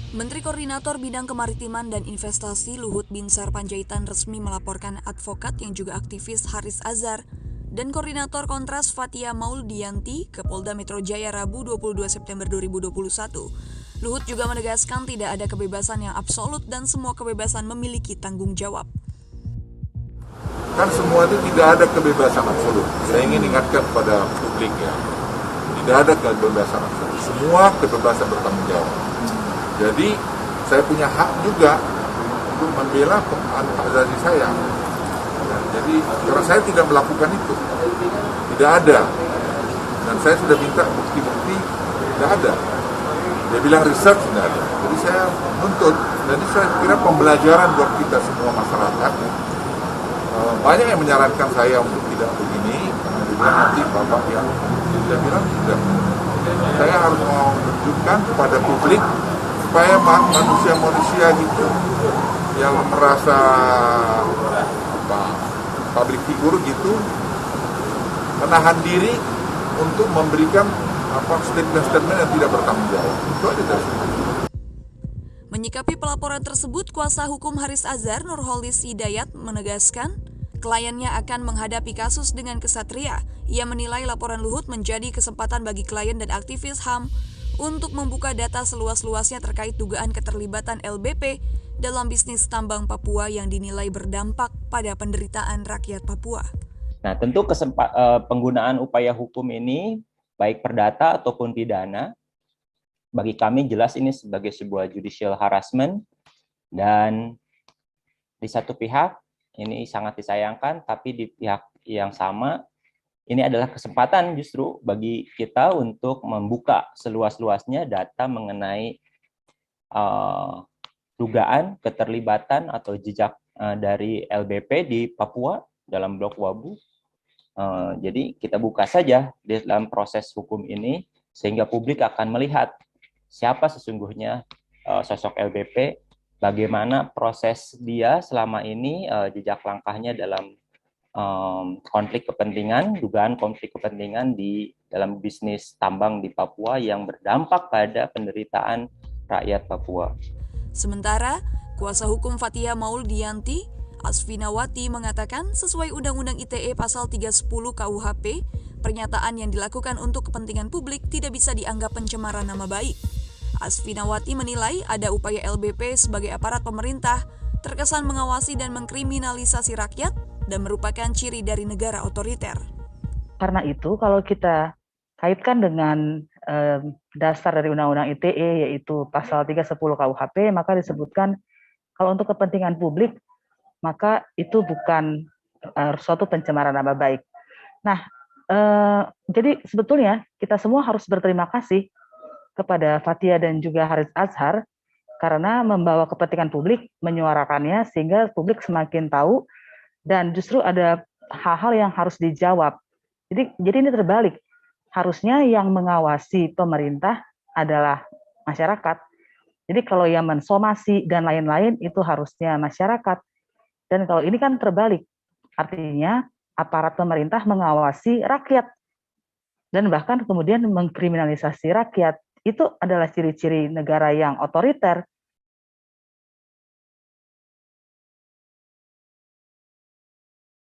Menteri Koordinator Bidang Kemaritiman dan Investasi Luhut Binsar Panjaitan resmi melaporkan advokat yang juga aktivis Haris Azhar dan Koordinator Kontras Fathia Mauldiyanti ke Polda Metro Jaya Rabu 22 September 2021. Luhut juga menegaskan tidak ada kebebasan yang absolut dan semua kebebasan memiliki tanggung jawab. Kan semua itu tidak ada kebebasan absolut. Saya ingin ingatkan kepada publik ya, tidak ada kebebasan absolut. Semua kebebasan bertanggung jawab. Jadi saya punya hak juga untuk membela hak asasi saya. Jadi karena saya tidak melakukan itu, tidak ada. Dan saya sudah minta bukti-bukti, tidak ada. Dia bilang research tidak ada. Jadi saya menuntut. Jadi saya kira pembelajaran buat kita semua masyarakat. Banyak yang menyarankan saya untuk tidak begini, karena dia bilang nanti bapak yang saya bilang tidak. Saya harus menunjukkan kepada publik supaya manusia-manusia gitu yang merasa public figure gitu menahan diri untuk memberikan statement-statement yang tidak bertanggung jawab. Itu aja dari saya. Menyikapi pelaporan tersebut, kuasa hukum Haris Azhar Nurholis Hidayat menegaskan kliennya akan menghadapi kasus dengan kesatria. Ia menilai laporan Luhut menjadi kesempatan bagi klien dan aktivis HAM untuk membuka data seluas-luasnya terkait dugaan keterlibatan LBP dalam bisnis tambang Papua yang dinilai berdampak pada penderitaan rakyat Papua. Nah, tentu penggunaan upaya hukum ini, baik perdata ataupun pidana, bagi kami jelas ini sebagai sebuah judicial harassment, dan di satu pihak ini sangat disayangkan, tapi di pihak yang sama ini adalah kesempatan justru bagi kita untuk membuka seluas-luasnya data mengenai dugaan keterlibatan atau jejak dari LBP di Papua dalam Blok Wabu. Jadi kita buka saja di dalam proses hukum ini sehingga publik akan melihat siapa sesungguhnya sosok LBP, bagaimana proses dia selama ini, jejak langkahnya dalam konflik kepentingan, dugaan konflik kepentingan di dalam bisnis tambang di Papua yang berdampak pada penderitaan rakyat Papua. Sementara, kuasa hukum Fathia Mauldiyanti, Asfinawati mengatakan sesuai Undang-Undang ITE Pasal 310 KUHP, pernyataan yang dilakukan untuk kepentingan publik tidak bisa dianggap pencemaran nama baik. Asfinawati menilai ada upaya LBP sebagai aparat pemerintah terkesan mengawasi dan mengkriminalisasi rakyat dan merupakan ciri dari negara otoriter. Karena itu, kalau kita kaitkan dengan dasar dari Undang-Undang ITE, yaitu Pasal 310 KUHP, maka disebutkan kalau untuk kepentingan publik, maka itu bukan suatu pencemaran nama baik. Nah, jadi sebetulnya kita semua harus berterima kasih kepada Fathia dan juga Haris Azhar karena membawa kepentingan publik, menyuarakannya sehingga publik semakin tahu dan justru ada hal-hal yang harus dijawab. Jadi ini terbalik. Harusnya yang mengawasi pemerintah adalah masyarakat. Jadi kalau yang mensomasi dan lain-lain itu harusnya masyarakat. Dan kalau ini kan terbalik. Artinya aparat pemerintah mengawasi rakyat. Dan bahkan kemudian mengkriminalisasi rakyat. Itu adalah ciri-ciri negara yang otoriter.